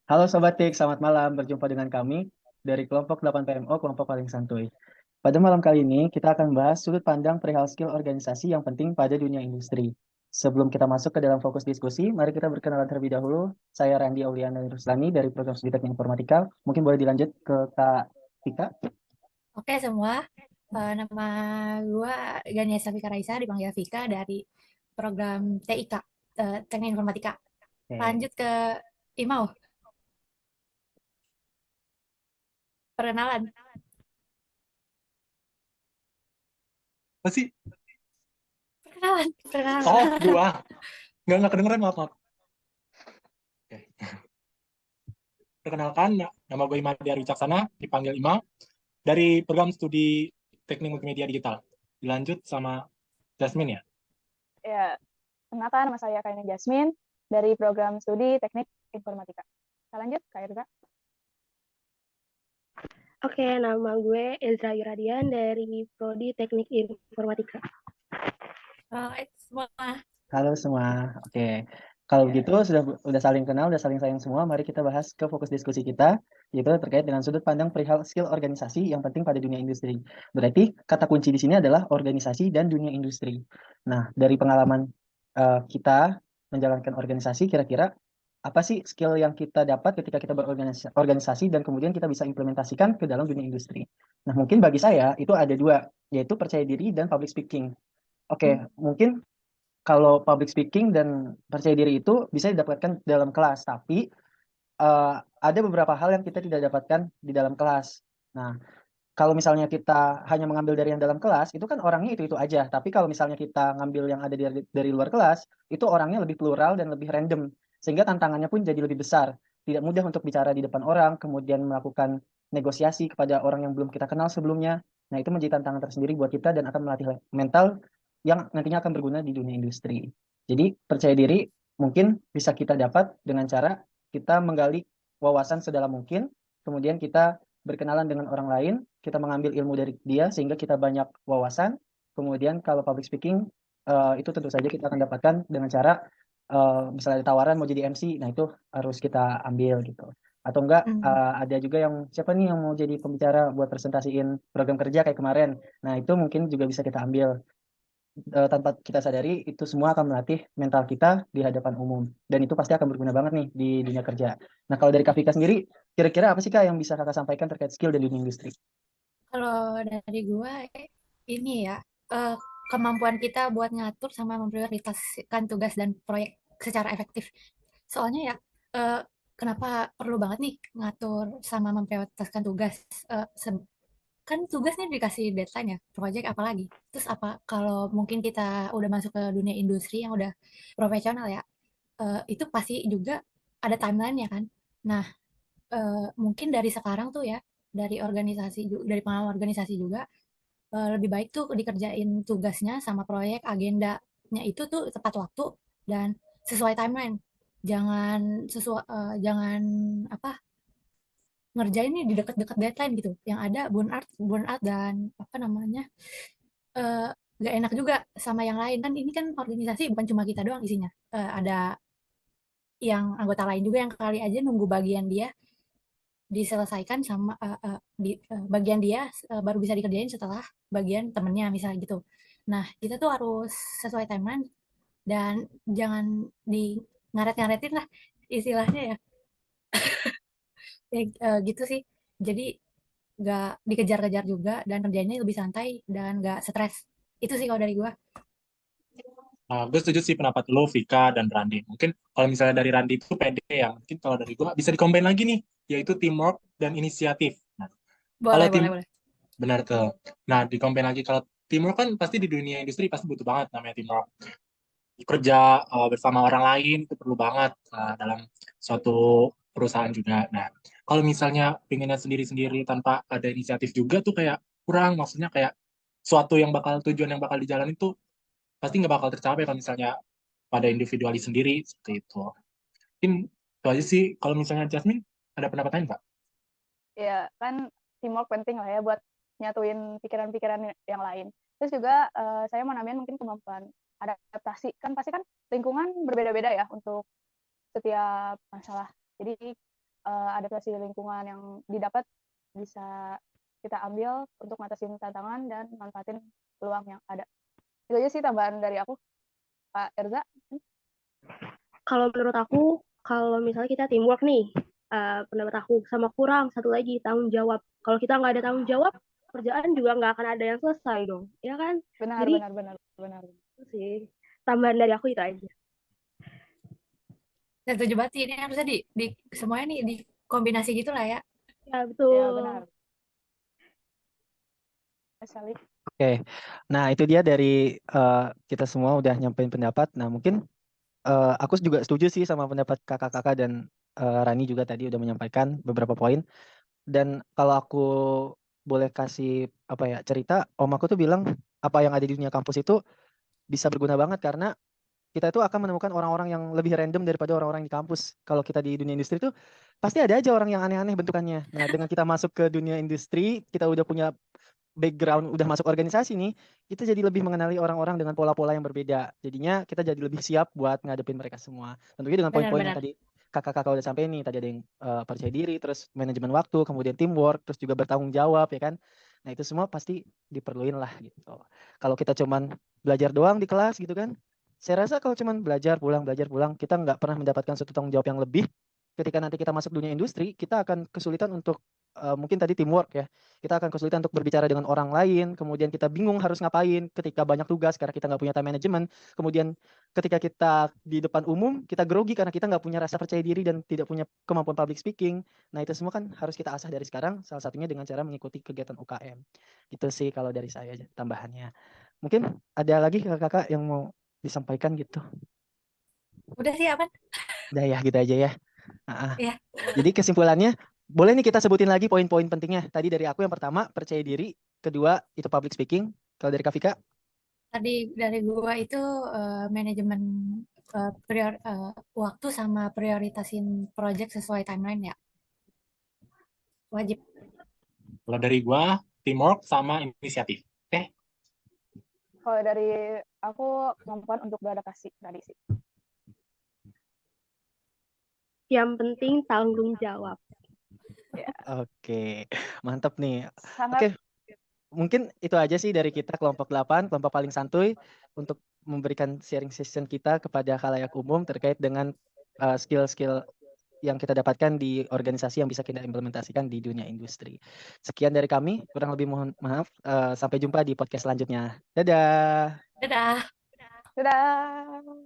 Halo Sobat Tik, selamat malam. Berjumpa dengan kami dari kelompok 8 PMO, kelompok paling santuy. Pada malam kali ini, kita akan bahas sudut pandang perihal skill organisasi yang penting pada dunia industri. Sebelum kita masuk ke dalam fokus diskusi, mari kita berkenalan terlebih dahulu. Saya Randi Auliana Ruslani dari program Studi Teknik Informatika. Mungkin boleh dilanjut ke Kak Tika. Oke semua, nama gue Gania Safika Raisa, dipanggil Vika dari program TIK, Teknik Informatika. Oke. Lanjut ke Imau, perkenalan. Apa sih? Oh, Perkenalan. gua. Nggak kedengeran, maaf, maaf. Oke. Perkenalkan, nama gue Imadi Wicaksana, dipanggil Ima, dari program studi Teknik Multimedia Digital. Dilanjut sama Jasmine ya? Ya, kenalkan nama saya Kaini Jasmine dari program studi Teknik Informatika. Kita lanjut, Kak Irza. Oke, nama gue Ezra Yuradian dari Prodi Teknik Informatika. Semua. Halo semua. Oke. Kalau Ya. begitu sudah saling kenal, sudah saling sayang semua, mari kita bahas ke fokus diskusi kita, yaitu terkait dengan sudut pandang perihal skill organisasi yang penting pada dunia industri. Berarti kata kunci di sini adalah organisasi dan dunia industri. Nah, dari pengalaman kita menjalankan organisasi, kira-kira apa sih skill yang kita dapat ketika kita berorganisasi dan kemudian kita bisa implementasikan ke dalam dunia industri. Nah, mungkin bagi saya itu ada dua, yaitu percaya diri dan public speaking. Oke, mungkin kalau public speaking dan percaya diri itu bisa didapatkan dalam kelas, tapi ada beberapa hal yang kita tidak dapatkan di dalam kelas. Nah, kalau misalnya kita hanya mengambil dari yang dalam kelas, itu kan orangnya itu aja. Tapi kalau misalnya kita ngambil yang ada dari luar kelas, itu orangnya lebih plural dan lebih random, sehingga tantangannya pun jadi lebih besar. Tidak mudah untuk bicara di depan orang, kemudian melakukan negosiasi kepada orang yang belum kita kenal sebelumnya. Nah, itu menjadi tantangan tersendiri buat kita dan akan melatih mental yang nantinya akan berguna di dunia industri. Jadi, percaya diri mungkin bisa kita dapat dengan cara kita menggali wawasan sedalam mungkin, kemudian kita berkenalan dengan orang lain, kita mengambil ilmu dari dia sehingga kita banyak wawasan. Kemudian kalau public speaking itu tentu saja kita akan dapatkan dengan cara misalnya ada tawaran mau jadi MC, nah itu harus kita ambil gitu. Atau enggak ada juga yang siapa nih yang mau jadi pembicara buat presentasiin program kerja kayak kemarin. Nah, itu mungkin juga bisa kita ambil. Tanpa kita sadari itu semua akan melatih mental kita di hadapan umum dan itu pasti akan berguna banget nih di dunia kerja. Nah, kalau dari Kak Vika sendiri, kira-kira apa sih Kak yang bisa Kakak sampaikan terkait skill dan dunia industri? Kalau dari gue, ini ya, eh, kemampuan kita buat ngatur sama memprioritaskan tugas dan proyek secara efektif. Soalnya ya, eh, kenapa perlu banget nih ngatur sama memprioritaskan tugas? Eh, kan tugasnya dikasih deadline ya, project apalagi. Terus apa kalau mungkin kita udah masuk ke dunia industri yang udah profesional ya, itu pasti juga ada timeline-nya kan. Nah, mungkin dari sekarang tuh ya, dari pengalaman organisasi juga, lebih baik tuh dikerjain tugasnya sama proyek agendanya itu tuh tepat waktu dan sesuai timeline. Jangan apa ngerjain nih di deket-deket deadline gitu. Yang ada burnout dan apa namanya eh gak enak juga sama yang lain kan. Ini kan organisasi bukan cuma kita doang isinya. Ada yang anggota lain juga yang kali aja nunggu bagian dia diselesaikan sama bagian dia baru bisa dikerjain setelah bagian temennya misalnya gitu. Nah, kita tuh harus sesuai timeline dan jangan di ngaret-ngaretin lah istilahnya ya. Ya, gitu sih. Jadi nggak dikejar-kejar juga dan kerjanya lebih santai dan nggak stres. Itu sih kalau dari gua. Nah, gue setuju sih pendapat lo, Vika, dan Randi. Mungkin kalau misalnya dari Randi itu pede ya, mungkin kalau dari gue bisa dikombain lagi nih, yaitu teamwork dan inisiatif. Nah, kalau Boleh, tim, boleh, boleh. benar tuh. Nah, dikombain lagi, kalau teamwork kan pasti di dunia industri pasti butuh banget namanya teamwork. Kerja bersama orang lain itu perlu banget dalam suatu perusahaan juga. Nah, kalau misalnya pengennya sendiri-sendiri tanpa ada inisiatif juga tuh kayak kurang, maksudnya kayak suatu yang bakal tujuan yang bakal dijalani itu pasti nggak bakal tercapai kalau misalnya pada individualis sendiri seperti itu. Mungkin itu aja sih. Kalau misalnya Jasmine ada pendapat lain Pak? Ya, kan teamwork penting lah ya buat nyatuin pikiran-pikiran yang lain. Terus juga saya mau nambahin mungkin kemampuan adaptasi. Kan pasti kan lingkungan berbeda-beda ya untuk setiap masalah. Jadi adaptasi lingkungan yang didapat bisa kita ambil untuk ngatasin tantangan dan manfaatin peluang yang ada. Itu aja sih tambahan dari aku. Pak Erza. Kalau menurut aku, kalau misalnya kita teamwork nih, pendapat aku sama kurang satu lagi tanggung jawab. Kalau kita nggak ada tanggung jawab, kerjaan juga nggak akan ada yang selesai dong, ya kan? Benar, Jadi benar. itu sih tambahan dari aku itu aja. Dan setuju banget sih, ini harusnya di semuanya nih di kombinasi gitu lah ya. Ya betul. Ya, benar. Sally. Oke, nah itu dia dari kita semua udah nyampein pendapat. Nah mungkin aku juga setuju sih sama pendapat kakak-kakak dan Rani juga tadi udah menyampaikan beberapa poin. Dan kalau aku boleh kasih apa ya cerita, om aku tuh bilang apa yang ada di dunia kampus itu bisa berguna banget karena kita itu akan menemukan orang-orang yang lebih random daripada orang-orang di kampus. Kalau kita di dunia industri itu pasti ada aja orang yang aneh-aneh bentukannya. Nah, dengan kita masuk ke dunia industri, kita udah punya background, udah masuk organisasi nih, kita jadi lebih mengenali orang-orang dengan pola-pola yang berbeda. Jadinya kita jadi lebih siap buat ngadepin mereka semua. Tentunya dengan poin-poin yang Benar-benar. tadi kakak-kakak udah sampai nih, tadi ada yang percaya diri, terus manajemen waktu, kemudian teamwork, terus juga bertanggung jawab ya kan. Nah, itu semua pasti diperluin lah gitu. Kalau kita cuman belajar doang di kelas gitu kan, saya rasa kalau cuman belajar pulang, kita nggak pernah mendapatkan suatu tanggung jawab yang lebih. Ketika nanti kita masuk dunia industri, kita akan kesulitan untuk mungkin tadi teamwork ya. Kita akan kesulitan untuk berbicara dengan orang lain. Kemudian kita bingung harus ngapain ketika banyak tugas karena kita nggak punya time management. Kemudian ketika kita di depan umum, kita grogi karena kita nggak punya rasa percaya diri dan tidak punya kemampuan public speaking. Nah itu semua kan harus kita asah dari sekarang. Salah satunya dengan cara mengikuti kegiatan UKM. Gitu sih kalau dari saya tambahannya. Mungkin ada lagi kakak-kakak yang mau disampaikan gitu. Udah sih apa? Udah ya gitu aja ya. Ya, Jadi kesimpulannya, boleh nih kita sebutin lagi poin-poin pentingnya. Tadi dari aku yang pertama, percaya diri. Kedua, itu public speaking. Kalau dari Kak Vika, tadi dari gua itu manajemen waktu sama prioritasin project sesuai timeline ya. Wajib. Kalau dari gua, teamwork sama inisiatif. Oke? Kalau dari aku kemampuan untuk beradaptasi tadi sih. Yang penting tanggung jawab. oke. Mantap nih. Sangat Oke, mungkin itu aja sih dari kita kelompok 8, kelompok paling santuy, untuk memberikan sharing session kita kepada khalayak umum terkait dengan skill-skill yang kita dapatkan di organisasi yang bisa kita implementasikan di dunia industri. Sekian dari kami, kurang lebih mohon maaf. Sampai jumpa di podcast selanjutnya. Dadah! Dadah. Dadah.